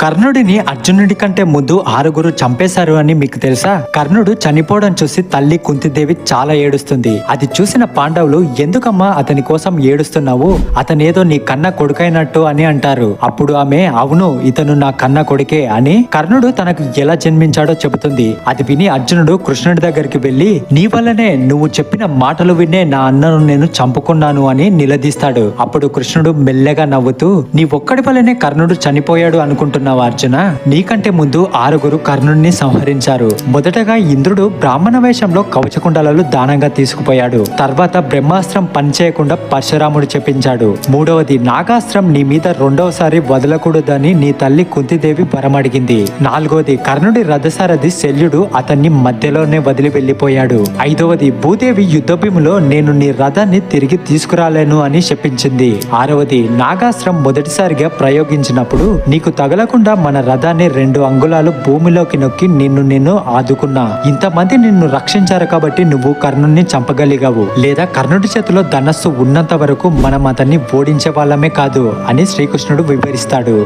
కర్ణుడిని అర్జునుడి కంటే ముందు 6 చంపేశారు అని మీకు తెలుసా? కర్ణుడు చనిపోవడం చూసి తల్లి కుంతిదేవి చాలా ఏడుస్తుంది. అది చూసిన పాండవులు ఎందుకమ్మా అతని కోసం ఏడుస్తున్నావు, అతనేదో నీ కన్న కొడుకైనట్టు అని అంటారు. అప్పుడు ఆమె అవును ఇతను నా కన్న కొడుకే అని కర్ణుడు తనకు ఎలా జన్మించాడో చెబుతుంది. అది విని అర్జునుడు కృష్ణుడి దగ్గరికి వెళ్లి నీ వల్లనే నువ్వు చెప్పిన మాటలు వినే నా అన్నను నేను చంపుకున్నాను అని నిలదీస్తాడు. అప్పుడు కృష్ణుడు మెల్లగా నవ్వుతూ నీ ఒక్కడి వల్లనే కర్ణుడు చనిపోయాడు అనుకుంటున్నావా అర్జున? నీకంటే ముందు 6 కర్ణుడిని సంహరించారు. మొదటగా ఇంద్రుడు బ్రాహ్మణ వేషంలో కవచకుండలాలు దానంగా తీసుకుపోయాడు. తర్వాత బ్రహ్మాస్త్రం పనిచేయకుండా పరశురాముడు చెప్పించాడు. మూడవది నాగాస్త్రం నీ మీద రెండవసారి వదలకూడదని నీ తల్లి కుంతిదేవి వరమడిగింది. నాలుగవది కర్ణుడి రథసారథి శల్యుడు అతన్ని మధ్యలోనే వదిలి వెళ్లిపోయాడు. ఐదవది భూదేవి యుద్ధభూమిలో నేను నీ రథాన్ని తిరిగి తీసుకురాలేను అని చెప్పించింది. ఆరవది నాగాస్త్రం మొదటిసారిగా ప్రయోగించినప్పుడు నీకు తగలకుండా మన రథాన్ని 2 అంగుళాలు భూమిలోకి నొక్కి నిన్ను ఆదుకున్నా. ఇంతమంది నిన్ను రక్షించారు కాబట్టి నువ్వు కర్ణుడిని చంపగలిగావు. లేదా కర్ణుడి చేతిలో ధనస్సు ఉన్నంత వరకు మనం అతన్ని ఓడించే వాళ్ళమే కాదు అని శ్రీకృష్ణుడు వివరిస్తాడు.